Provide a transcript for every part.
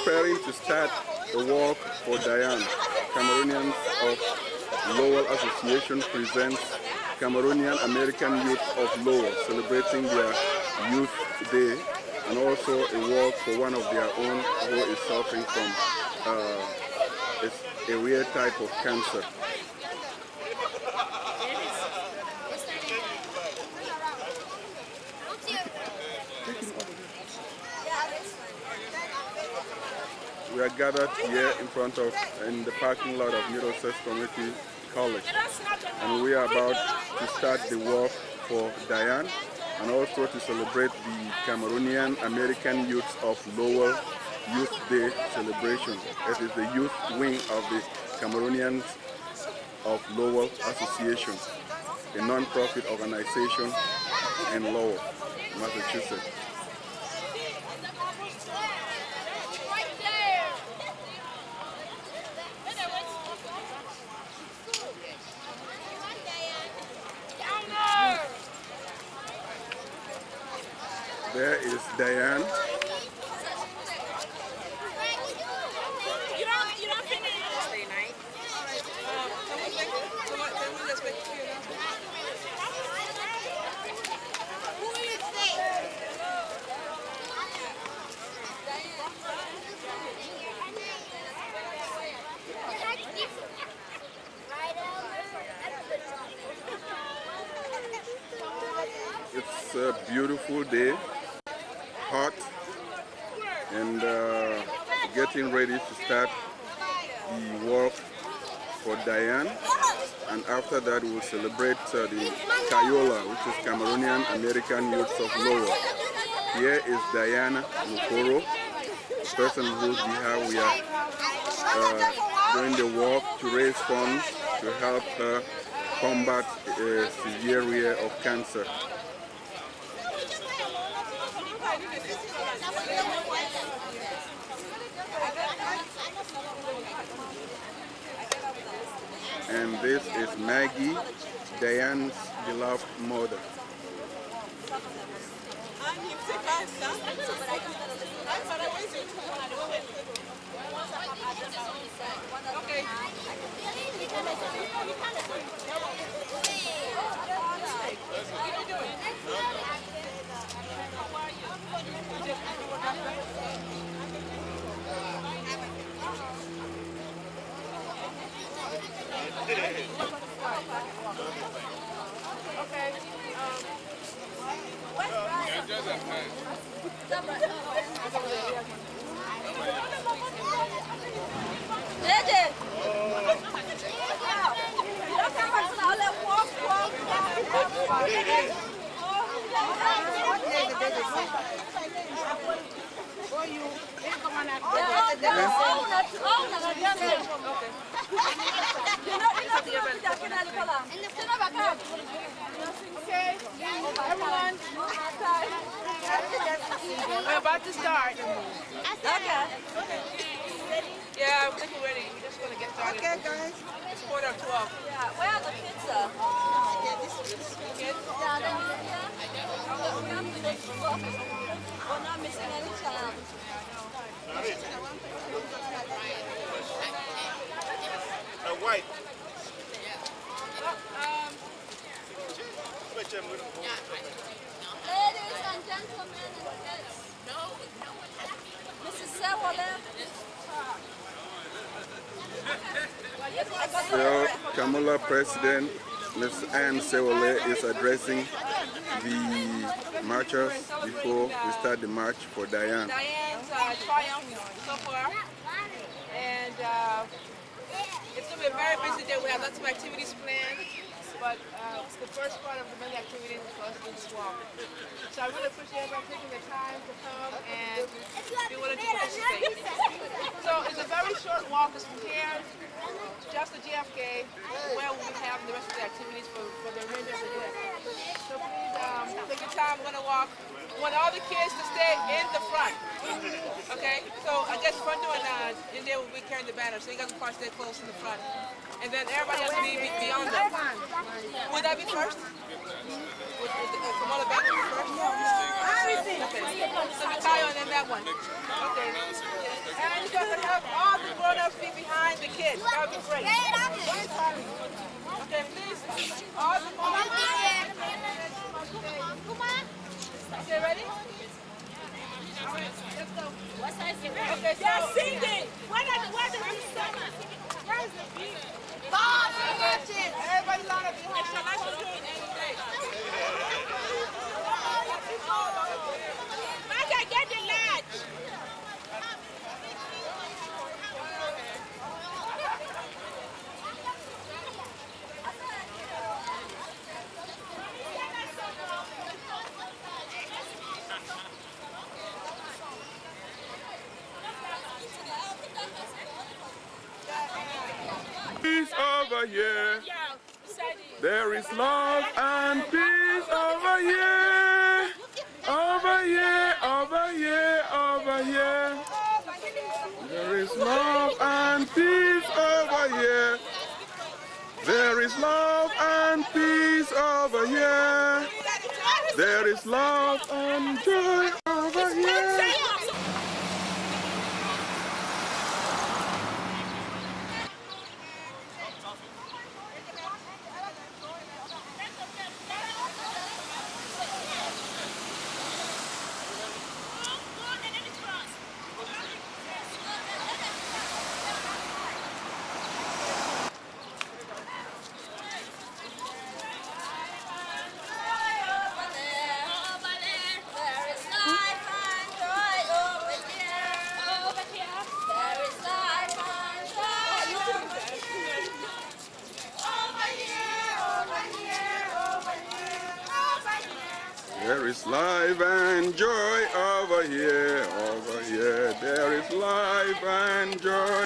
preparing to start the walk for Diane. Cameroonians of Lowell Association presents Cameroonian American Youth of Lowell celebrating their Youth Day, and also a walk for one of their own who is suffering from a rare type of cancer. We are gathered here in the parking lot of Middlesex Community College, and we are about to start the walk for Diane, and also to celebrate the Cameroonian American Youth of Lowell Youth Day celebration. It is the youth wing of the Cameroonians of Lowell Association, a non-profit organization in Lowell, Massachusetts. There is Diane. You don't finish Thursday night. Who is this? It's a beautiful day, hot, and getting ready to start the walk for Diane. And after that, we will celebrate the CAMOLA, which is Cameroonian American Youth of Lowell. Here is Diana Mukoro, the person whose behalf we are doing the walk to raise funds to help her combat a severe rare of cancer. And this is Maggie, Diane's beloved mother. Okay. Okay, everyone. We're about to start. Okay. Yeah, I think we're ready. We're just going to get started. Okay, guys. It's 11:45. Yeah, where are the kids? Kids? Yeah, they're here. We're not missing any child. White. Ladies and gentlemen and kids. Mrs. Sewole. So, CAMOLA President Ms. Anne Sewole is addressing the marchers before we start the march for Diane. Diane's triumph so far, and it's going to be a very busy day. We have lots of activities planned, but the first part of the many activities is for us to this walk. So I really appreciate everyone taking the time to come and be willing to participate. So it's a very short walk. It's from here just to JFK, where we have the rest of the activities for the remainder of the day. So please take your time. We're going to walk. We want all the kids to stay in the front. Okay? So I guess front door and in there will be carrying the banner, so you guys can stay close in the front. And then everybody else will be beyond them. Would that be first? Would the CAMOLA banner be first? Okay. So Mikayo and then that one. Okay. And you can have all the grown-ups be behind the kids. That would be great. Okay, please. All the grown-ups. Okay, ready? Let's go. Okay, so they're singing. Where the singing? Where's the beat? Bob, everybody line up behind. Mike, get the latch. Peace over here. There is love and peace over here. Over here, over here, over here. There is love and peace over here. There is love and peace over here. There is love and joy over here. There is life and joy over here, over here. There is life and joy.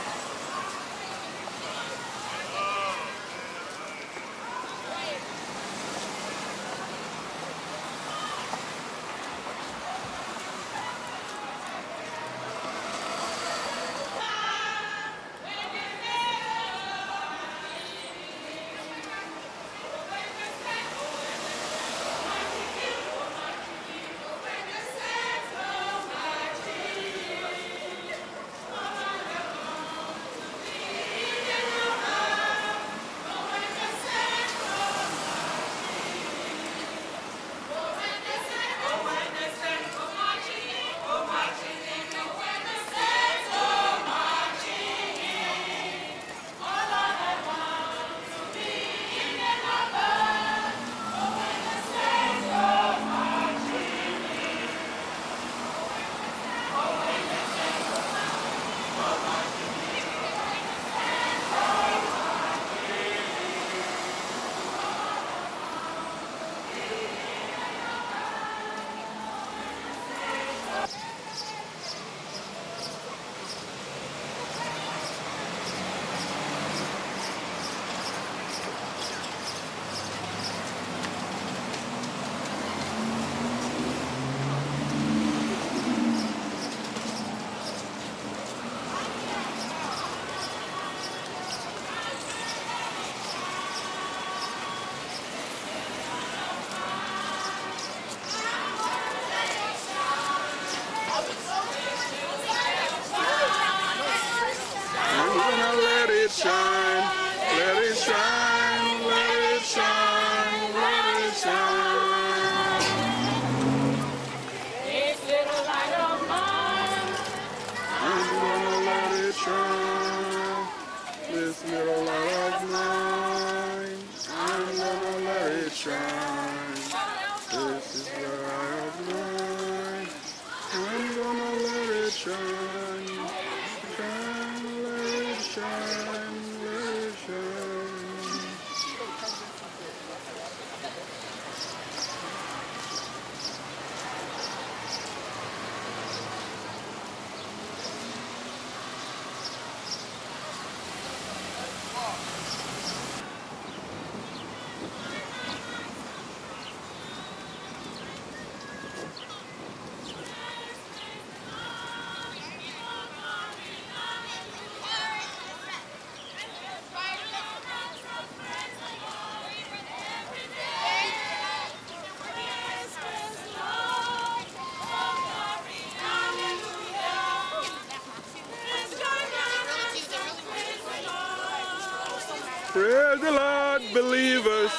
Praise the Lord, believers.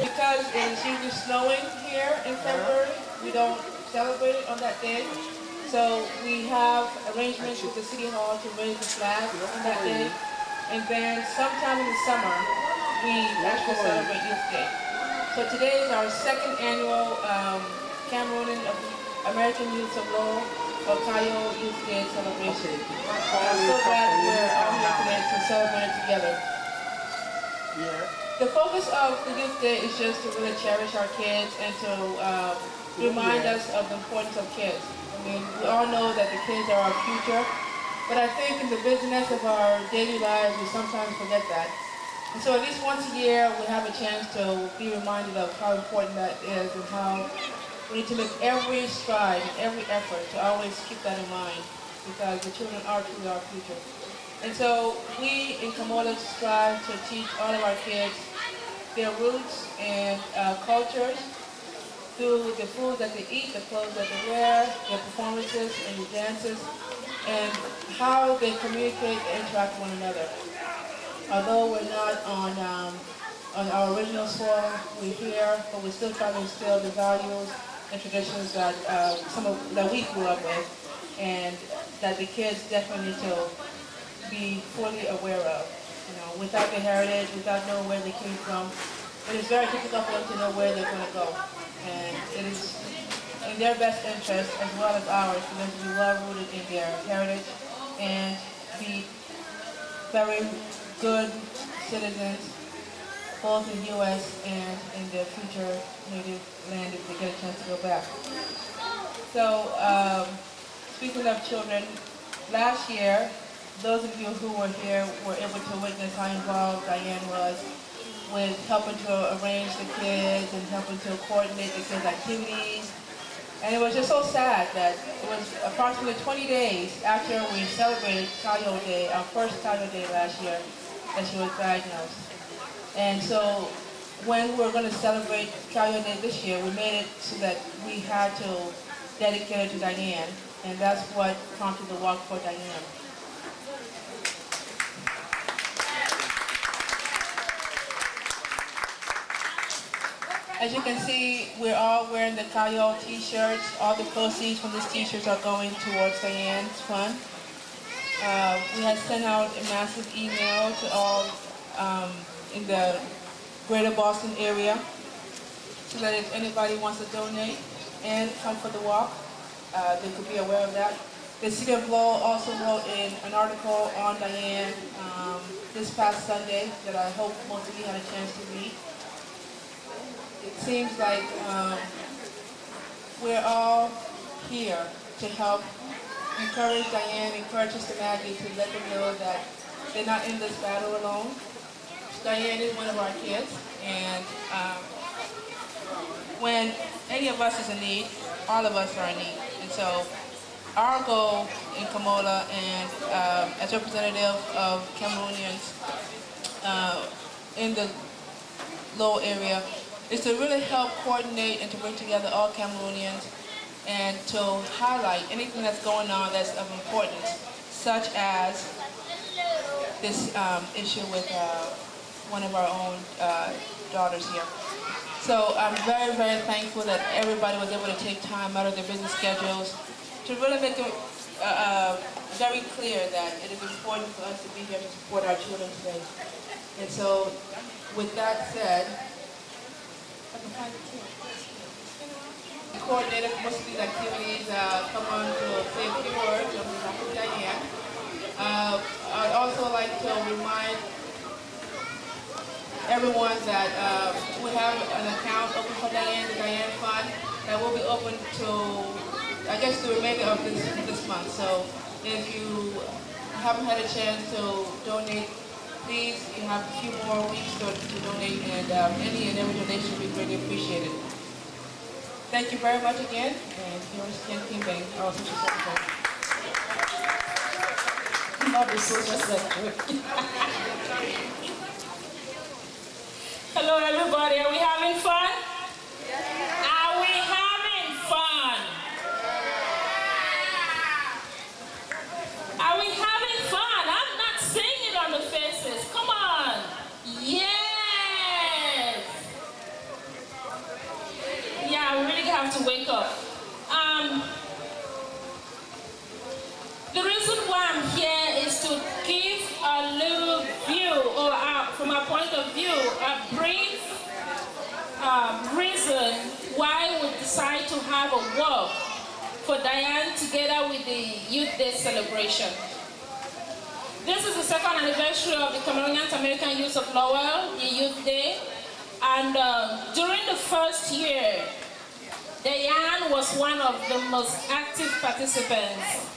Because it is usually snowing here in February, we don't celebrate it on that day. So we have arrangements with the City Hall to raise the flag on that day. And then sometime in the summer, we actually celebrate Youth Day. So today is our second annual Cameroonian of American Youth of Lowell, Okayo Youth Day celebration. I'm so glad we're all here today to celebrate it together. The focus of the Youth Day is just to really cherish our kids and to remind us of the importance of kids. I mean, we all know that the kids are our future, but I think in the busyness of our daily lives, we sometimes forget that. And so at least once a year, we have a chance to be reminded of how important that is and how we need to make every stride and every effort to always keep that in mind, because the children are truly our future. And so we in CAMOLA strive to teach all of our kids their roots and cultures through the food that they eat, the clothes that they wear, their performances and their dances, and how they communicate and interact with one another. Although we're not on our original soil, we're here, but we still try to instill the values and traditions that that we grew up with, and that the kids definitely need to be fully aware of. You know, without their heritage, without knowing where they came from, it is very difficult for them to know where they're going to go. And it is in their best interest, as well as ours, for them to be well rooted in their heritage and be very good citizens, both in the U.S. and in their future native land if they get a chance to go back. So, speaking of children, last year, those of you who were here were able to witness how involved Diane was with helping to arrange the kids and helping to coordinate the kids' activities. And it was just so sad that it was approximately 20 days after we celebrated Kayo Day, our first Kayo Day last year, that she was diagnosed. And so when we were going to celebrate Kayo Day this year, we made it so that we had to dedicate it to Diane. And that's what prompted the Walk for Diane. As you can see, we're all wearing the Kayo t-shirts. All the proceeds from these t-shirts are going towards Diane's fund. We had sent out a massive email to all in the greater Boston area so that if anybody wants to donate and come for the walk, they could be aware of that. The City of Lowell also wrote in an article on Diane this past Sunday that I hope most of you had a chance to read. It seems like we're all here to help encourage Diane, encourage Sister Maggie to let them know that they're not in this battle alone. Diane is one of our kids, and when any of us is in need, all of us are in need. And so our goal in CAMOLA and as representative of Cameroonians in the Low area is to really help coordinate and to bring together all Cameroonians and to highlight anything that's going on that's of importance, such as this issue with one of our own daughters here. So I'm very, very thankful that everybody was able to take time out of their busy schedules to really make it very clear that it is important for us to be here to support our children today. And so, with that said, the coordinator for most of these activities come on to say a few words on behalf of Diane. I'd also like to remind everyone that we have an account open for Diane, the Diane Fund, that will be open to, I guess, the remainder of this month. So if you haven't had a chance to donate, please, you have a few more weeks to donate, and any and every donation will be greatly appreciated. Thank you very much again, and here's Ken Kimbang, our social secretary. Not the social secretary. Hello, everybody. Are we having fun? Are we having fun? Are we having fun? I'm not seeing it on the faces. Come on. Yes. Yeah, we really have to wake up. The reason why I'm here is to give a little view, or from a point of view, a brief reason why we decide to have a walk for Diane together with the Youth Day celebration. This is the second anniversary of the Cameroonian American Youth of Lowell, the Youth Day. And during the first year, Diane was one of the most active participants.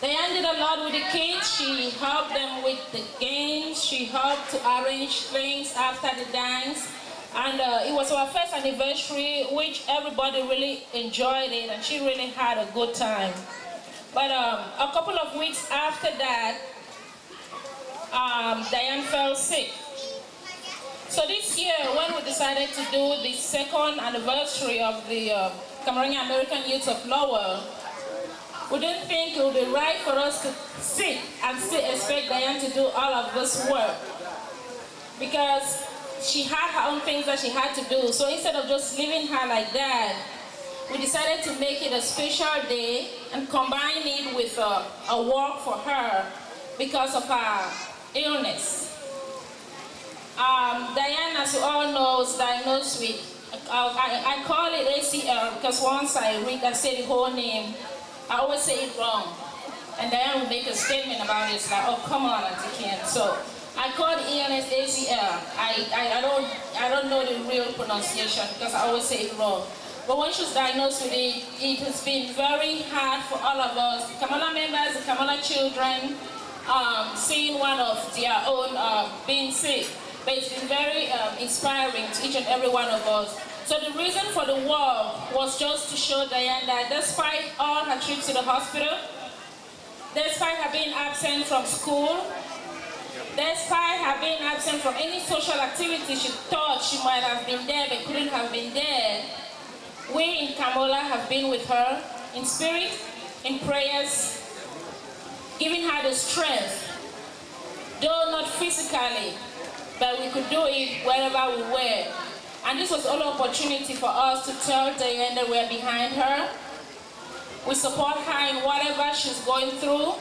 Diane did a lot with the kids. She helped them with the games. She helped to arrange things after the dance. And it was our first anniversary, which everybody really enjoyed it, and she really had a good time. But a couple of weeks after that, Diane fell sick. So this year, when we decided to do the second anniversary of the Cameroonian American Youth of Lowell, we didn't think it would be right for us to sit and still expect Diane to do all of this work, because she had her own things that she had to do. So instead of just leaving her like that, we decided to make it a special day and combine it with a walk for her because of her illness. Diane, as you all know, is diagnosed with, I call it ACL because once I read and say the whole name, I always say it wrong. And Diane will make a statement about it. It's like, oh, come on, Auntie Ken. So I call the ENS ACL. I don't know the real pronunciation because I always say it wrong. But when she was diagnosed with it, it has been very hard for all of us, the CAMOLA members, the CAMOLA children, seeing one of their own being sick. But it's been very inspiring to each and every one of us. So the reason for the walk was just to show Diane that despite all her trips to the hospital, despite her being absent from school, despite her being absent from any social activity she thought she might have been there but couldn't have been there, we in CAMOLA have been with her in spirit, in prayers, giving her the strength, though not physically, but we could do it wherever we were. And this was all an opportunity for us to tell Diane that we're behind her. We support her in whatever she's going through,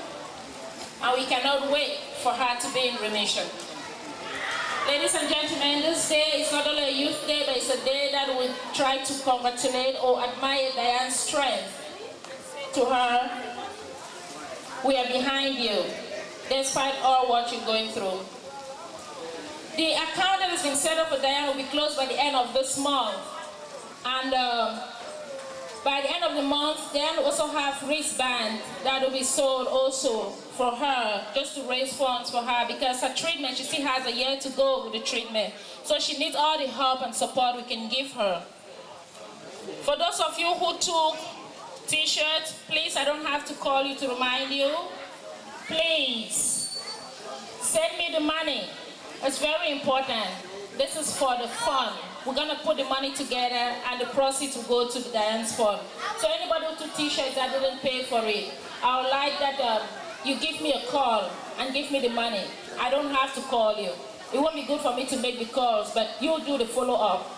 and we cannot wait for her to be in remission. Ladies and gentlemen, this day is not only a youth day, but it's a day that we try to congratulate or admire Diane's strength. To her, we are behind you, despite all what you're going through. The account that has been set up for Diane will be closed by the end of this month. And By the end of the month, Diane also have wristband that will be sold also for her, just to raise funds for her, because her treatment, she still has a year to go with the treatment. So she needs all the help and support we can give her. For those of you who took t-shirts, please, I don't have to call you to remind you. Please, send me the money. It's very important. This is for the fund. We're gonna put the money together and the proceeds will go to the Diane's fund. So anybody who took t-shirts that didn't pay for it, I would like that you give me a call and give me the money. I don't have to call you. It won't be good for me to make the calls, but you'll do the follow-up.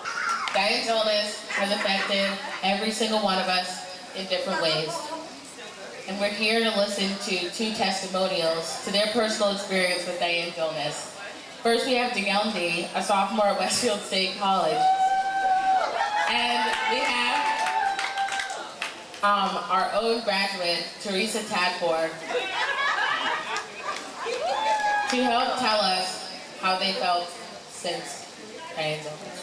Diane's illness has affected every single one of us in different ways. And we're here to listen to 2 testimonials to their personal experience with Diane's illness. First, we have Diane D., a sophomore at Westfield State College. And we have our own graduate, Teresa Tadford, to help tell us how they felt since Diane's illness.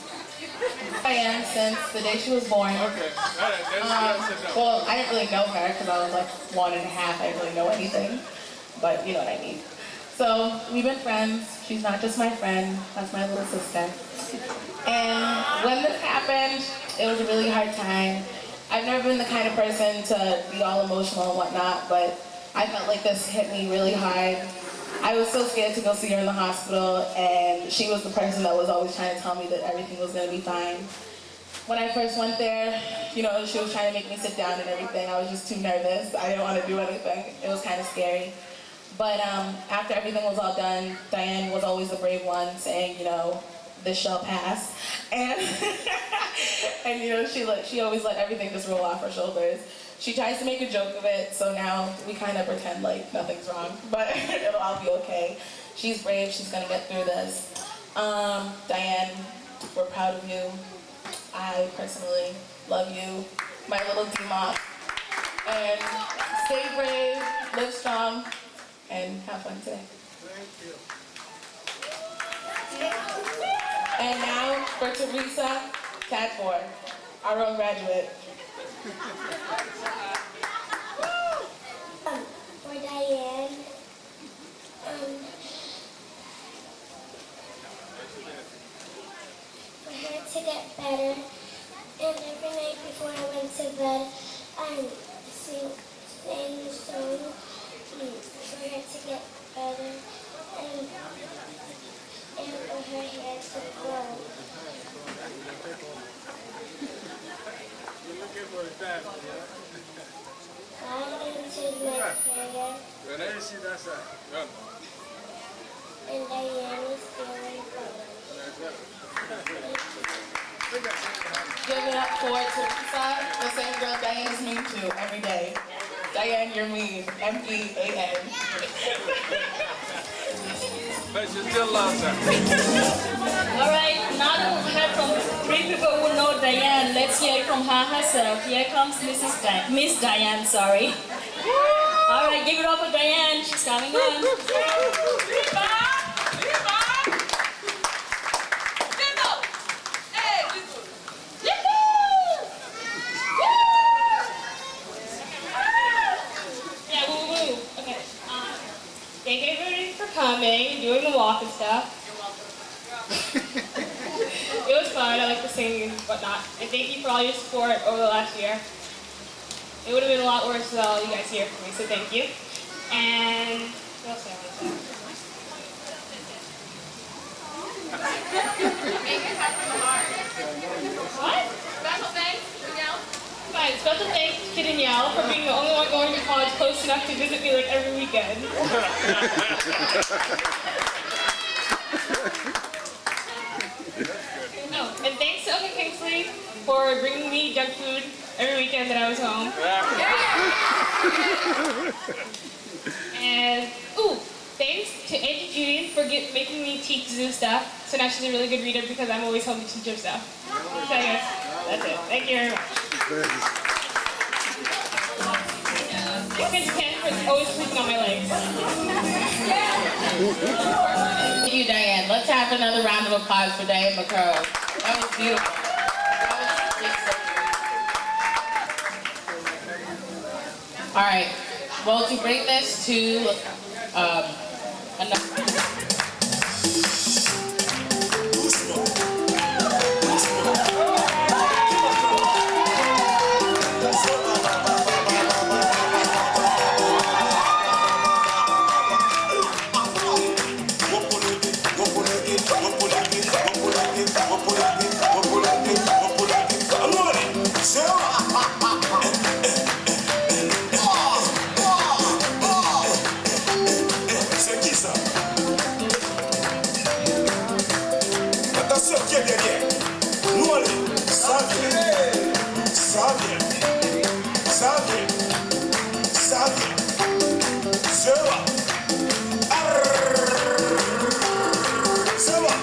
Diane, since the day she was born. Well, I didn't really know her because I was like 1 and a half. I didn't really know anything, but you know what I mean. So we've been friends. She's not just my friend, that's my little sister. And when this happened, it was a really hard time. I've never been the kind of person to be all emotional and whatnot, but I felt like this hit me really hard. I was so scared to go see her in the hospital, and she was the person that was always trying to tell me that everything was going to be fine. When I first went there, you know, she was trying to make me sit down and everything. I was just too nervous. I didn't want to do anything. It was kind of scary. But after everything was all done, Diane was always the brave one, saying, you know, this shall pass. And, and you know, she always let everything just roll off her shoulders. She tries to make a joke of it, so now we kind of pretend like nothing's wrong, but it'll all be okay. She's brave, she's gonna get through this. Diane, we're proud of you. I personally love you, my little D-Mop. And stay brave, live strong, and have fun today. Thank you. And now for Teresa Tadford, our own graduate. For Diane, for her to get better, and every night before I went to bed, I sang the song for her to get better, and for her hair to grow. God answered my prayer, and Diane is feeling better. Give it up for Teresa, the same girl Diane is mean to every day. Diane, you're mean. M-E-A-N. But you still love her. All right, now that we've heard from 3 people who know Diane, let's hear it from her herself. Here comes Miss Diane, sorry. All right, give it up for Diane. She's coming on. Yeah, woo woo. Okay. Thank you everybody for coming, doing the walk and stuff. It was fun. I like to sing and whatnot. And thank you for all your support over the last year. It would have been a lot worse without all you guys here for me, so thank you. And what else do I want to say? What? Special thanks, Danielle. Fine. Special thanks to Danielle for being the only one going to college close enough to visit me like every weekend. Oh, and thanks to Uncle Kingsley for bringing me junk food every weekend that I was home. And, ooh, thanks to Auntie Judy for making me teach Zoo stuff. So now she's a really good reader because I'm always home to teach her stuff. So I guess that's it. Thank you very much. Thanks to Ken for always sleeping on my legs. Thank you, Diane. Let's have another round of applause for Diane McCurl. That was beautiful. That was All right. Well, to bring this to another. Attention, qui est derrière? Nous allez, ça vient, ça vient, ça vient, ça vient, ça va. Ça va,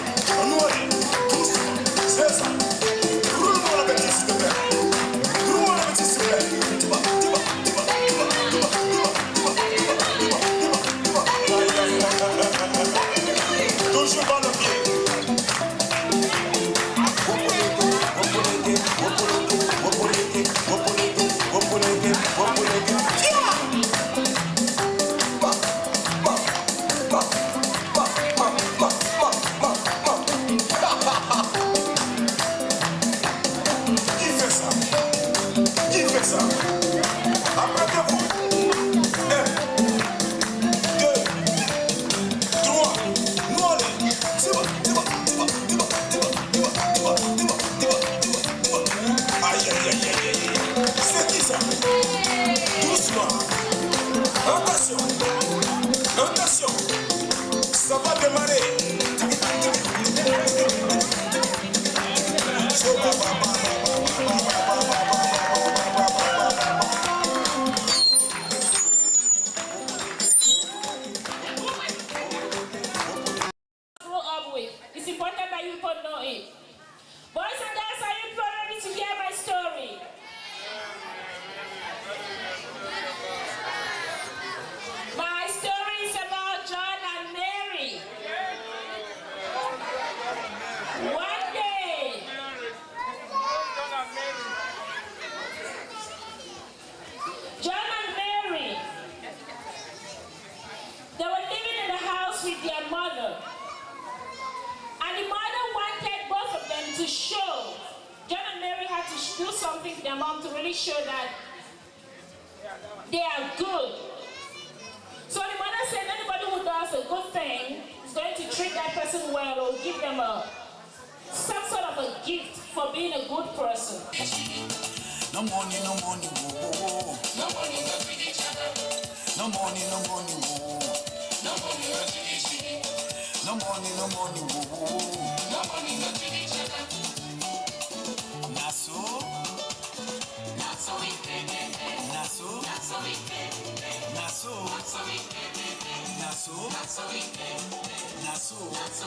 nous allez, doucement, c'est ça. Roule-moi la bêtise, s'il te plaît. Roule-moi la bêtise, s'il te plaît. Dis-moi. Toujours par le pied. Qui fait ça? Apprêtez-vous. 1, 2, 3. Nous allez. C'est bon. Aïe. C'est qui ça? Doucement. Attention. Ça va démarrer. It's important that you people know it. Boys and girls, are you ready to hear my story? My story is about John and Mary. One day, John and Mary, they were living in the house with their mother. And the mother wanted both of them to show. John and Mary had to do something to their mom to really show that they are good. So the mother said anybody who does a good thing is going to treat that person well or give them some sort of a gift for being a good person. No money, whoa. No money, no feed each other. No money, whoa. No money, no feed each other. No money, whoa. No money, no feed each other. Naso it, Naso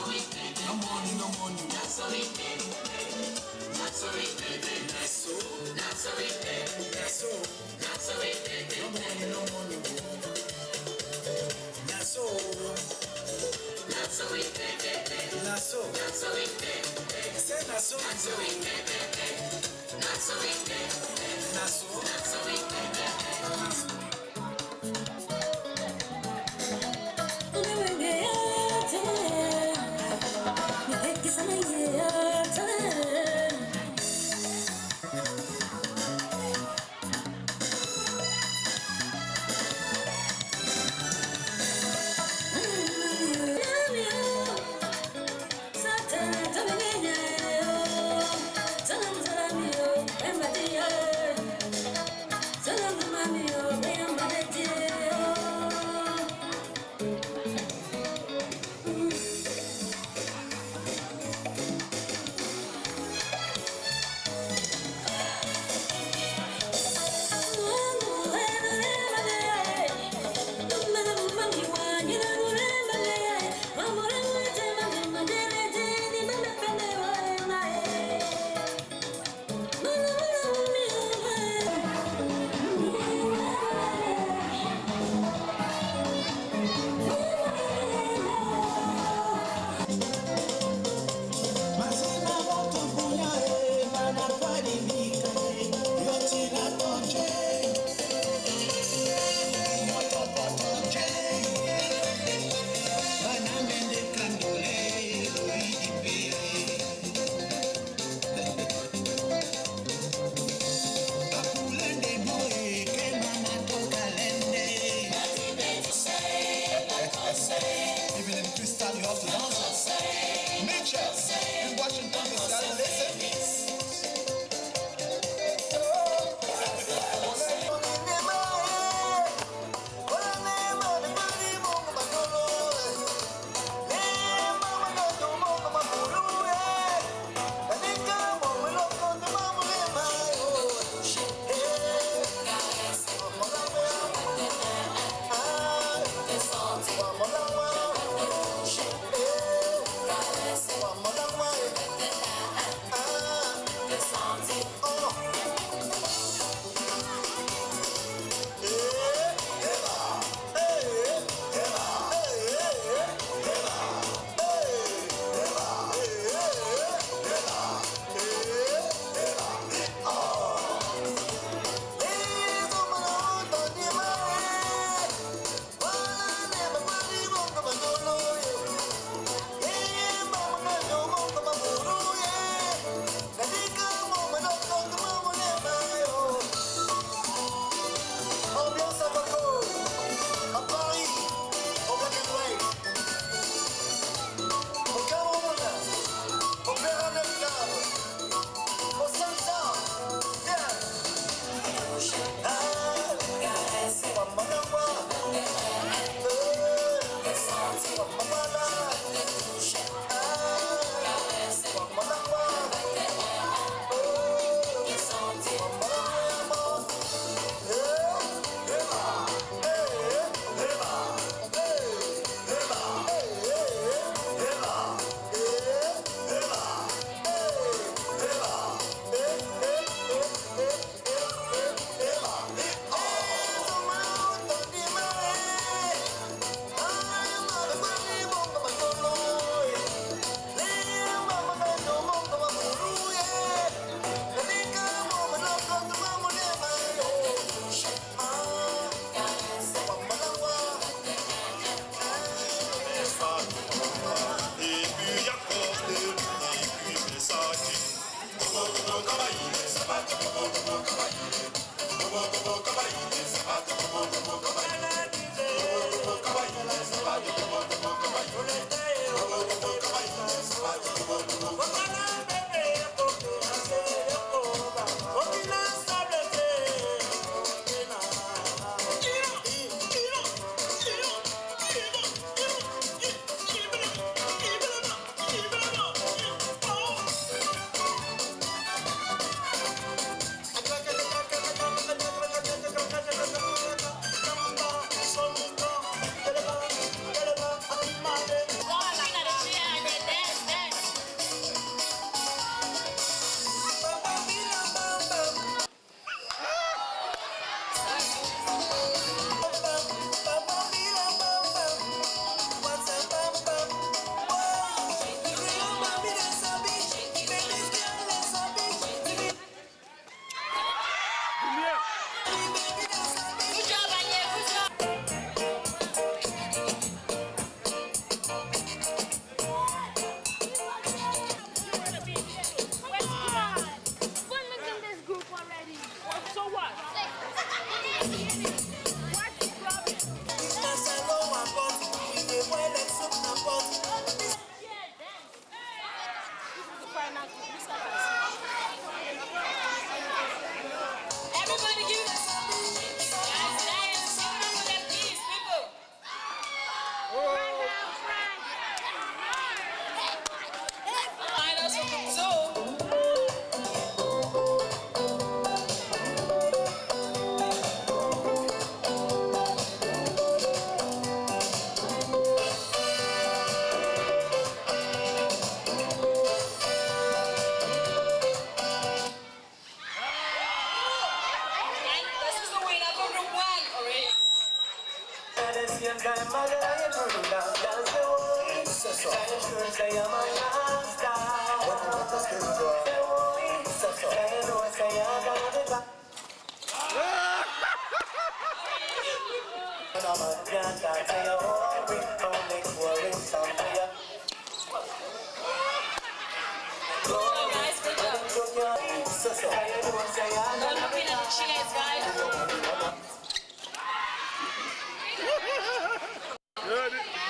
it, no money, Naso it,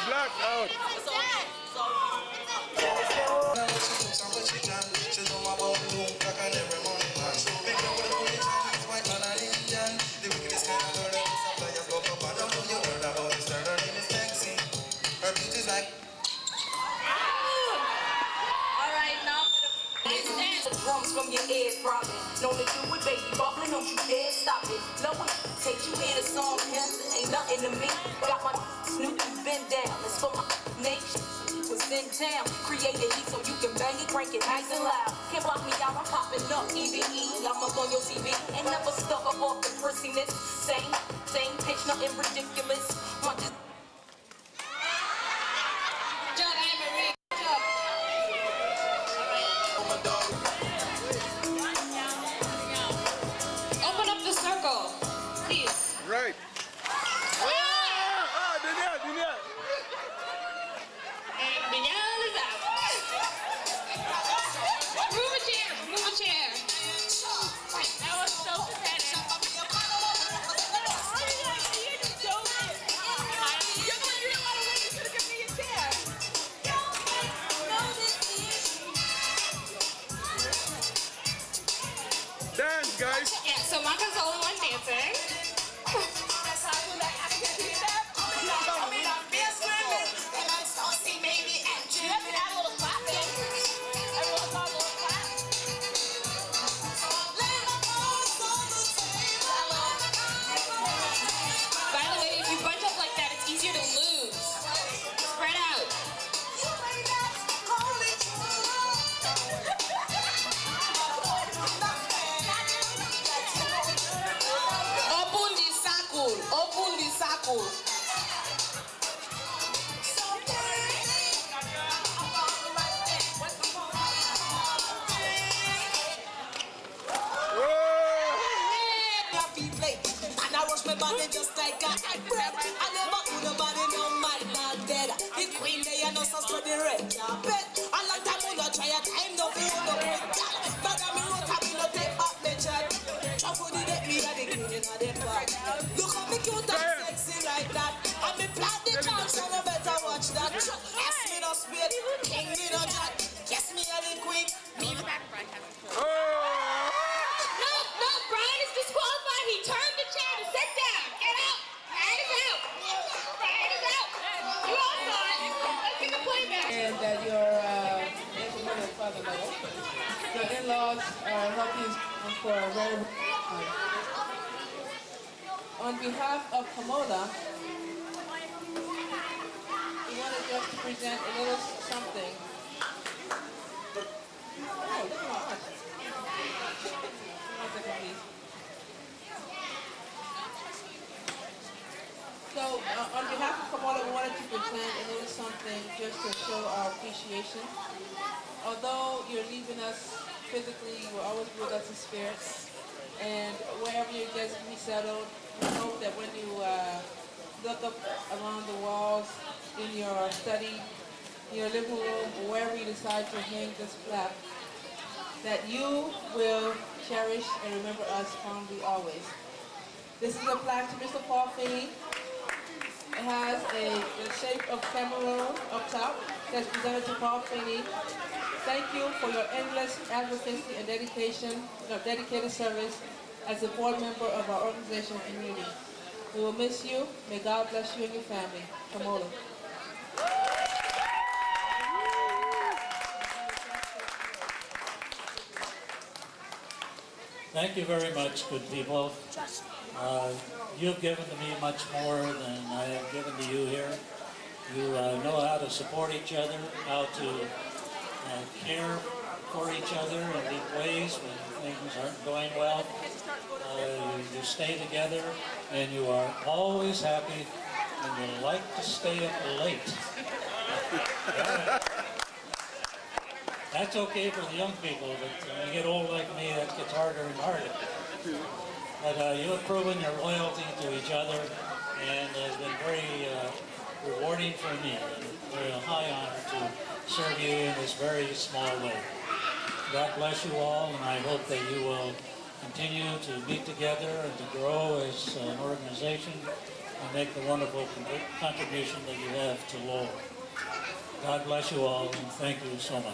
Black out. Drums from your ears, probably. Know to do it, baby. Bubbling, don't you dare stop it. Love it. Take you in a song, ain't nothing to me. Got my Snoopy bend down. It's for my nation. Was in town. Create a heat so you can bang it, crank it nice and loud. Can't block me out, I'm popping up. EVE, I'm up on your TV. Ain't never stuck up off the prissiness. Same pitch, nothing ridiculous. Open up the circle, please. Right. Diane. And Diane is out. Move a chair. That was so pathetic. Dance, guys. Yeah, so Maka's the only one dancing. By the way, if you bunch up like that, it's easier to lose. Spread out. Open the circle. And I wash my body just like a bread. I never put nobody no man not dead. The queen they are not so the red carpet. A long time we not try a time no feel no good. But I mean what I mean no take back the chat. Chop for the dead me and the queen in the park. Look how me cute and sexy like that. And me plant the chance and I better watch that. Yes me no spade, king me no jack. Yes me and the queen. No, Brian is disqualified. He turned the chair to sit down. Get out. Brian is out. You all saw it. Let's get the playback. And that your mother and father know. Your in-laws are helping for a very long time. On behalf of CAMOLA, we wanted just to present a little something. Oh, look at us. One second, please. So, on behalf of CAMOLA, we wanted to present a little something just to show our appreciation. Although you're leaving us physically, you will always be with us in spirit. And wherever you get to be settled, we hope that when you look up around the walls in your study, in your living room, or wherever you decide to hang this plaque, that you will cherish and remember us fondly always. This is a plaque to Mr. Paul Finney. It has the shape of Cameroon up top. That's presented to Paul Finney. Thank you for your endless advocacy and dedicated service as a board member of our organization and community. We will miss you. May God bless you and your family. CAMOLA. Thank you very much, good people. You've given to me much more than I have given to you here. You know how to support each other, how to care for each other in deep ways when things aren't going well. You stay together, and you are always happy and you like to stay up late. That's okay for the young people, but when you get old like me, that gets harder and harder. But you have proven your loyalty to each other, and has been very rewarding for me. It's a high honor to serve you in this very small way. God bless you all, and I hope that you will continue to meet together and to grow as an organization and make the wonderful contribution that you have to Lowell. God bless you all, and thank you so much.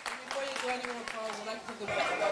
Before you go anywhere, Paul, I'd like to take a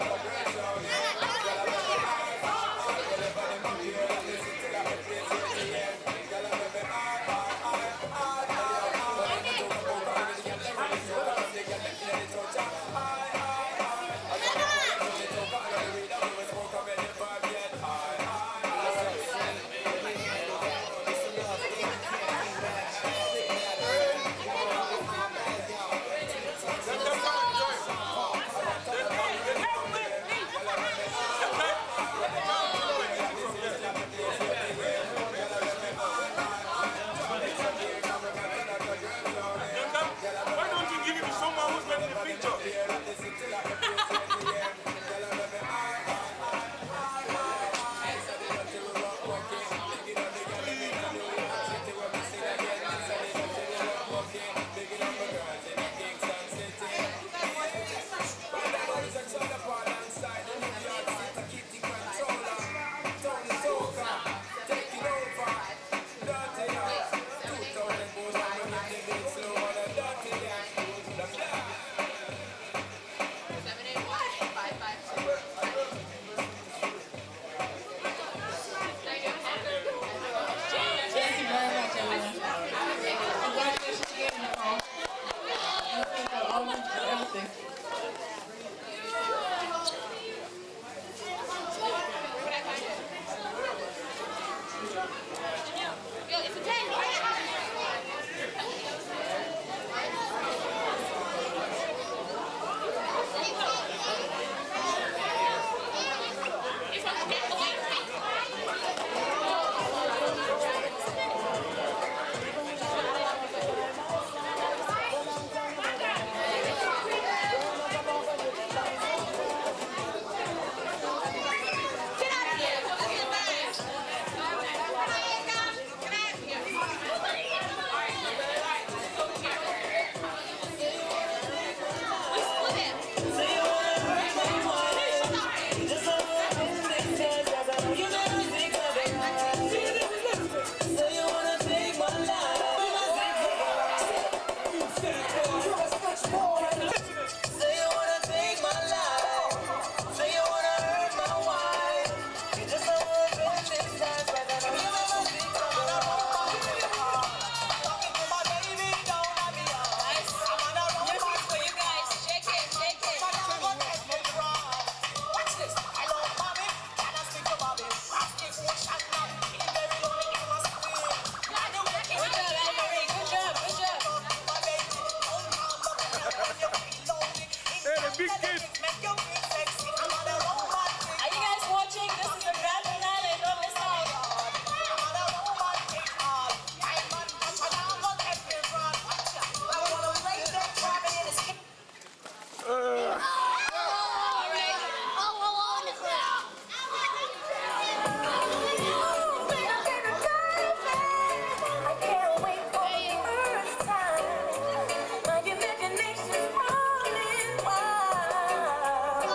My imagination's running wild.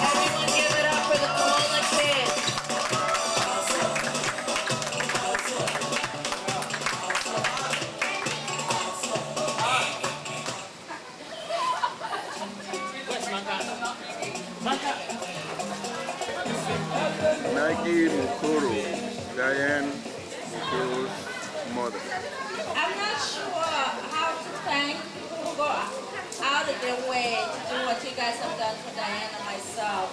Everyone give it up for the CAMOLA kids. Maggie Mukuru, Diane Mukuru's mother. I'm not sure how to thank people who go out of their way to do what you guys have done for Diane and myself.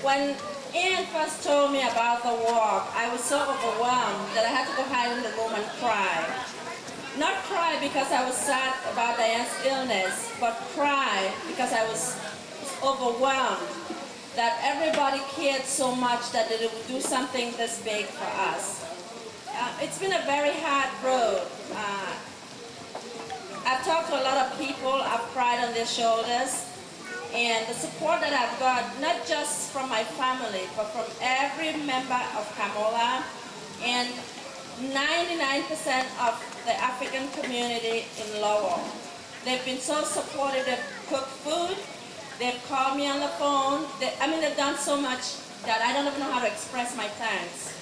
When Ian first told me about the walk, I was so overwhelmed that I had to go hide in the room and cry. Not cry because I was sad about Diane's illness, but cry because I was overwhelmed that everybody cared so much that they would do something this big for us. It's been a very hard road. I've talked to a lot of people, I've cried on their shoulders, and the support that I've got, not just from my family, but from every member of CAMOLA, and 99% of the African community in Lowell. They've been so supportive, they've cooked food, they've called me on the phone, they've done so much that I don't even know how to express my thanks.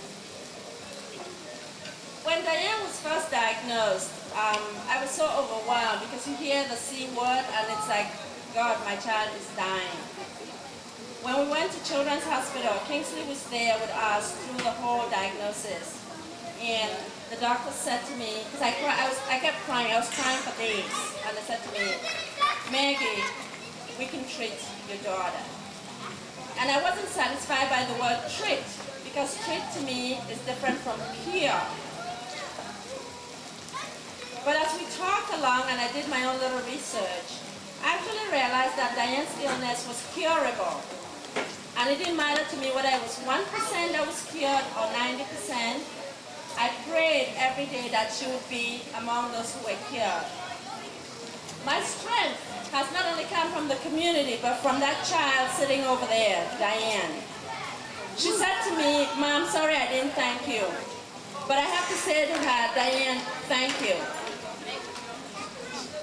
When Diane was first diagnosed, I was so overwhelmed because you hear the C word and it's like, God, my child is dying. When we went to Children's Hospital, Kingsley was there with us through the whole diagnosis. And the doctor said to me, because I kept crying, I was crying for days. And they said to me, Maggie, we can treat your daughter. And I wasn't satisfied by the word treat, because treat to me is different from cure. But as we talked along and I did my own little research, I actually realized that Diane's illness was curable. And it didn't matter to me whether it was 1% that was cured or 90%. I prayed every day that she would be among those who were cured. My strength has not only come from the community, but from that child sitting over there, Diane. She said to me, Mom, sorry I didn't thank you. But I have to say to her, Diane, thank you.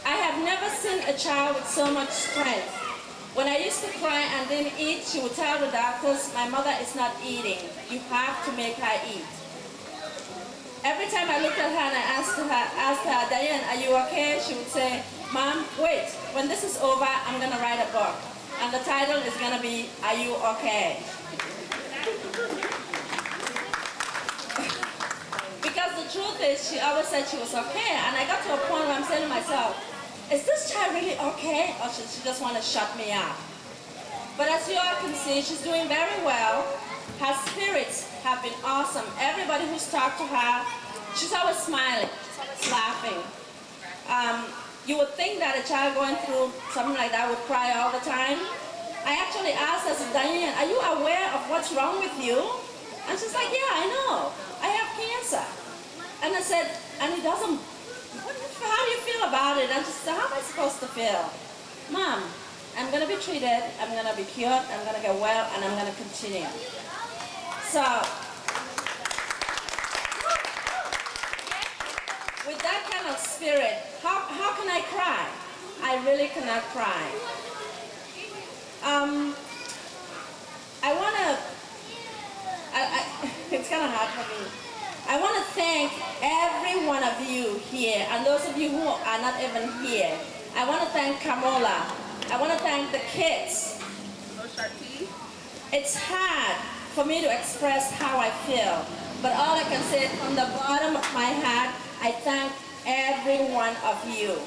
I have never seen a child with so much strength. When I used to cry and didn't eat, she would tell the doctors, my mother is not eating. You have to make her eat. Every time I looked at her and I asked her, Diane, are you okay? She would say, Mom, wait, when this is over, I'm going to write a book. And the title is going to be, Are You Okay? Because the truth is, she always said she was okay. And I got to a point where I'm saying to myself, is this child really okay? Or should she just want to shut me up? But as you all can see, she's doing very well. Her spirits have been awesome. Everybody who's talked to her, she's always smiling, she's always laughing. You would think that a child going through something like that would cry all the time. I actually asked her, I said, Diane, are you aware of what's wrong with you? And she's like, yeah, I know. I have cancer. And I said, and it doesn't, how do you feel about it? And she said, how am I supposed to feel? Mom, I'm going to be treated, I'm going to be cured, I'm going to get well, and I'm going to continue. So, with that kind of spirit, how can I cry? I really cannot cry. I want to, it's kind of hard for me. I want to thank every one of you here, and those of you who are not even here. I want to thank CAMOLA. I want to thank the kids. It's hard for me to express how I feel, but all I can say from the bottom of my heart, I thank every one of you.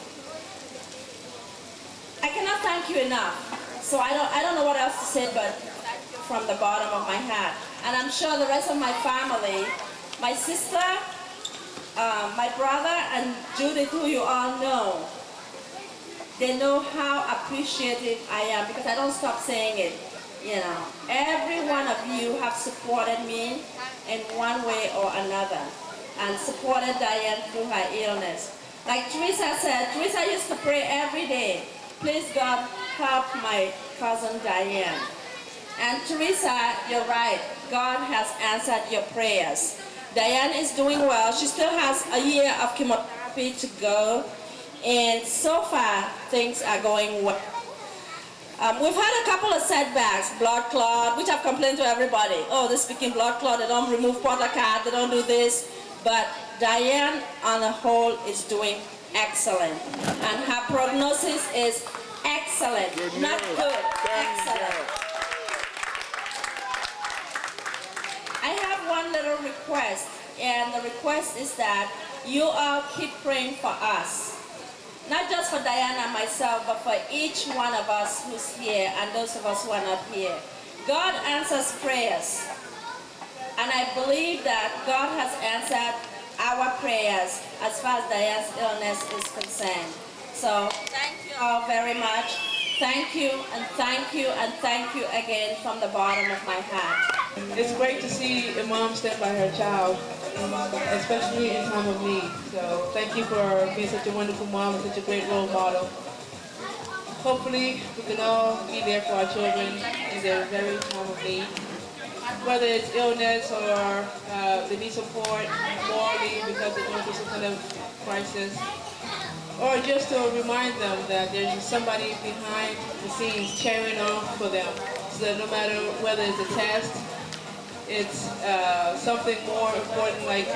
I cannot thank you enough, so I don't know what else to say, but thank you from the bottom of my heart. And I'm sure the rest of my family, my sister, my brother, and Judith, who you all know, they know how appreciative I am, because I don't stop saying it. You know, every one of you have supported me in one way or another, and supported Diane through her illness. Like Teresa said, Teresa used to pray every day, please God, help my cousin Diane. And Teresa, you're right, God has answered your prayers. Diane is doing well. She still has a year of chemotherapy to go, and so far things are going well. We've had a couple of setbacks, blood clot, which I've complained to everybody. Oh, they're speaking blood clot, they don't remove portacard, they don't do this. But Diane, on the whole, is doing excellent. And her prognosis is excellent, not good, excellent. I have one little request, and the request is that you all keep praying for us. Not just for Diane and myself, but for each one of us who's here and those of us who are not here. God answers prayers. And I believe that God has answered our prayers as far as Diane's illness is concerned. So thank you all very much. Thank you, and thank you, and thank you again from the bottom of my heart. It's great to see a mom stand by her child, especially in time of need. So thank you for being such a wonderful mom and such a great role model. Hopefully we can all be there for our children in their very time of need. Whether it's illness or they need support morally because they're going through some kind of crisis, or just to remind them that there's somebody behind the scenes cheering on for them, so that no matter whether it's a test, it's something more important like,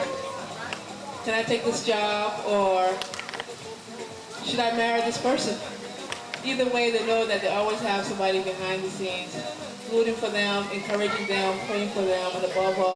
can I take this job, or should I marry this person? Either way, they know that they always have somebody behind the scenes rooting for them, encouraging them, praying for them, and above all,